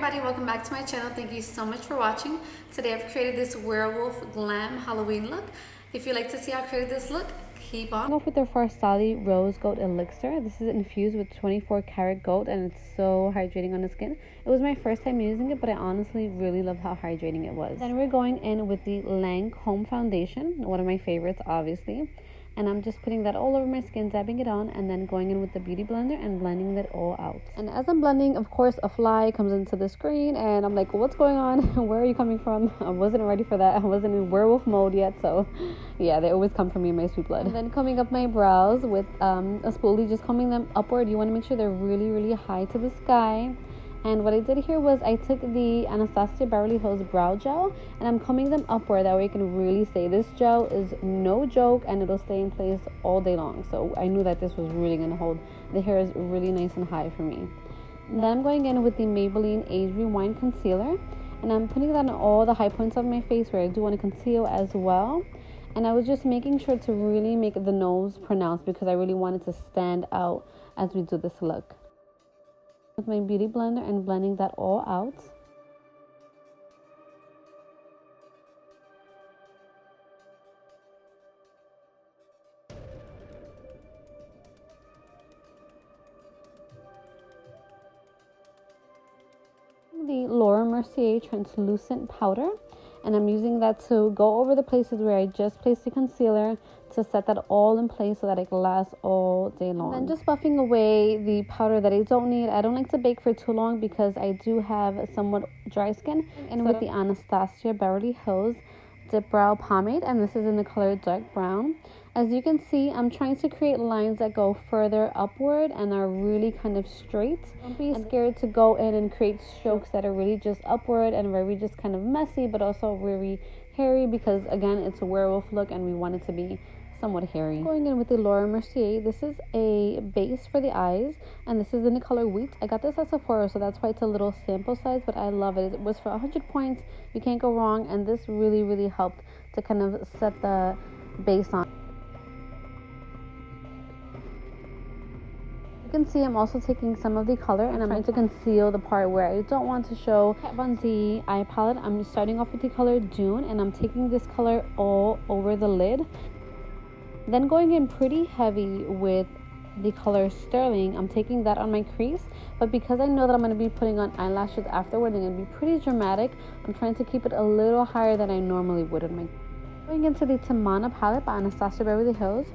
everybody, welcome back to my channel. Thank you so much for watching. Today I've created this Werewolf Glam Halloween look. If you'd like to see how I created this look, keep on. Off with the Farsali Rose Gold Elixir. This is infused with 24 karat gold and it's so hydrating on the skin. It was my first time using it, but I honestly really love how hydrating it was. Then we're going in with the Lancomeofficial foundation, one of my favorites obviously. And I'm just putting that all over my skin, dabbing it on, and then going in with the beauty blender and blending that all out. And as I'm blending, of course, a fly comes into the screen and I'm like, what's going on? Where are you coming from? I wasn't ready for that. I wasn't in werewolf mode yet, so yeah, they always come for me in my sweet blood. And then combing up my brows with a spoolie, just combing them upward. You want to make sure they're really, really high to the sky. And what I did here was I took the Anastasiabeverlyhills brow gel and I'm combing them upward. That way you can really stay. This gel is no joke and it'll stay in place all day long. So I knew that this was really going to hold. The hair is really nice and high for me. And then I'm going in with the Maybelline Age Rewind Concealer. And I'm putting that on all the high points of my face where I do want to conceal as well. And I was just making sure to really make the nose pronounced because I really wanted to stand out as we do this look. With my beauty blender and blending that all out. The Mercier translucent powder, and I'm using that to go over the places where I just placed the concealer to set that all in place so that it can last all day long. And then just buffing away the powder that I don't need. I don't like to bake for too long because I do have somewhat dry skin. And with the Anastasiabeverlyhills Dip Brow Pomade, and this is in the color dark brown. As you can see, I'm trying to create lines that go further upward and are really kind of straight. Don't be scared to go in and create strokes that are really just upward and very just kind of messy, but also very hairy because, again, it's a werewolf look and we want it to be somewhat hairy. Going in with the Mercier, this is a base for the eyes, and this is in the color Wheat. I got this at Sephora, so that's why it's a little sample size, but I love it. It was for 100 points. You can't go wrong, and this really, really helped to kind of set the base on. You can see I'm also taking some of the color and I'm trying to conceal the part where I don't want to show. On the eye palette, I'm starting off with the color Dune, and I'm taking this color all over the lid. Then going in pretty heavy with the color Sterling, I'm taking that on my crease. But because I know that I'm going to be putting on eyelashes afterward, they're going to be pretty dramatic, I'm trying to keep it a little higher than I normally would in my... Going into the Tamanna palette by Anastasiabeverlyhills,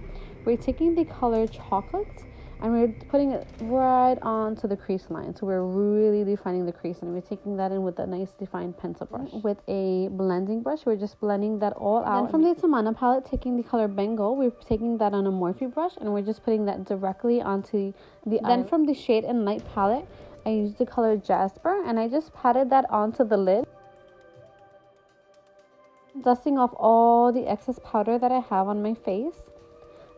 we're taking the color Chocolate and we're putting it right onto the crease line. So we're really defining the crease, and we're taking that in with a nice defined pencil brush. With a blending brush, we're just blending that all out. Then from the Tamanna palette, taking the color Bengal, we're taking that on a Morphe brush, and we're just putting that directly onto the eye. Then from the Shade and Light palette, I used the color Jasper, and I just patted that onto the lid, dusting off all the excess powder that I have on my face.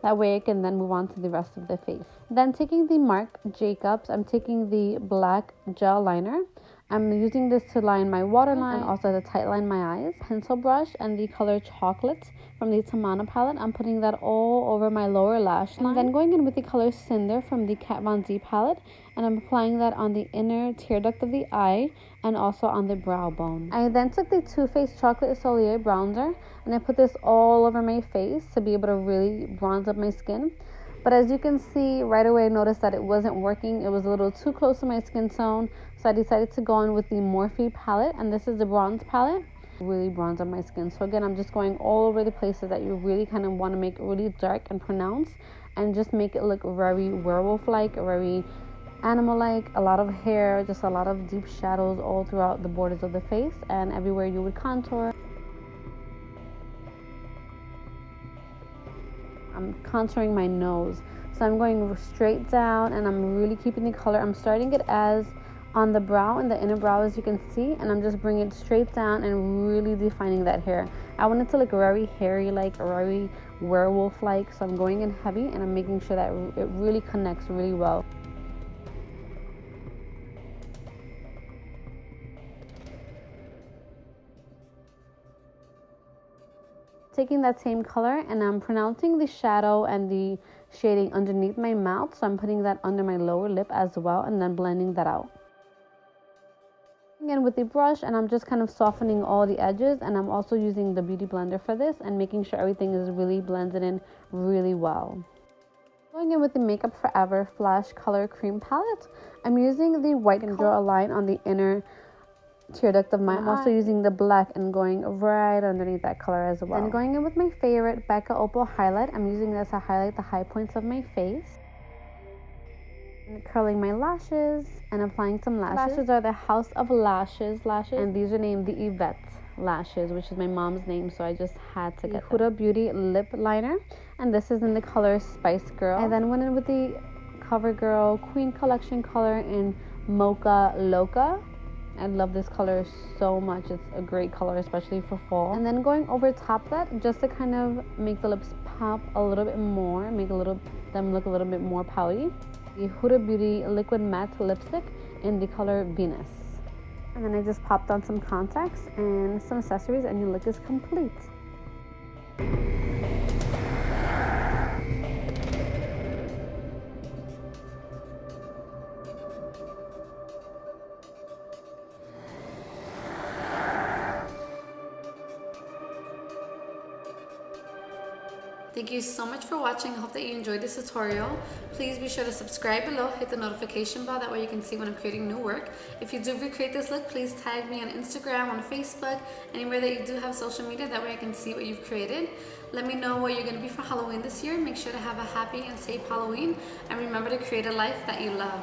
That way I can then move on to the rest of the face. Then taking the Marc Jacobs, I'm taking the black gel liner. I'm using this to line my waterline and also to tight line my eyes. Pencil brush and the color Chocolate from the Tamanna palette. I'm putting that all over my lower lash line. And then going in with the color Cinder from the Kat Von D palette. And I'm applying that on the inner tear duct of the eye and also on the brow bone. I then took the Toofaced Chocolate Soliel bronzer and I put this all over my face to be able to really bronze up my skin. But as you can see, right away I noticed that it wasn't working. It was a little too close to my skin tone. So I decided to go in with the Morphe palette, and this is the bronze palette. Really bronze on my skin. So again, I'm just going all over the places that you really kind of want to make really dark and pronounced and just make it look very werewolf-like, very animal-like. A lot of hair, just a lot of deep shadows all throughout the borders of the face and everywhere you would contour. I'm contouring my nose, so I'm going straight down and I'm really keeping the color. I'm starting it as on the brow and the inner brow, as you can see, and I'm just bringing it straight down and really defining that hair. I want it to look very hairy, like very werewolf like, so I'm going in heavy and I'm making sure that it really connects really well. Taking that same color and I'm pronouncing the shadow and the shading underneath my mouth, so I'm putting that under my lower lip as well and then blending that out. Again with the brush, and I'm just kind of softening all the edges, and I'm also using the beauty blender for this and making sure everything is really blended in really well. Going in with the Makeup Forever Flash Color Cream Palette, I'm using the white and draw a line on the inner tear duct of my eye. I'm also using the black and going right underneath that color as well. Then going in with my favorite Becca Opal highlight, I'm using this to highlight the high points of my face. And curling my lashes and applying some lashes. Lashes are the House of Lashes and these are named the Yvette lashes, which is my mom's name, so I just had to get the Huda Beauty lip liner, and this is in the color Spice Girl. I then went in with the CoverGirl Queen Collection color in Mocha Loca. I love this color so much. It's a great color, especially for fall. And then going over top that, just to kind of make the lips pop a little bit more, make them look a little bit more pouty, the Huda Beauty Liquid Matte Lipstick in the color Venus. And then I just popped on some contacts and some accessories, and your look is complete. Thank you so much for watching. I hope that you enjoyed this tutorial. Please be sure to subscribe below, hit the notification bell, that way you can see when I'm creating new work. If you do recreate this look, please tag me on Instagram, on Facebook, anywhere that you do have social media, that way I can see what you've created. Let me know what you're going to be for Halloween this year. Make sure to have a happy and safe Halloween, and remember to create a life that you love.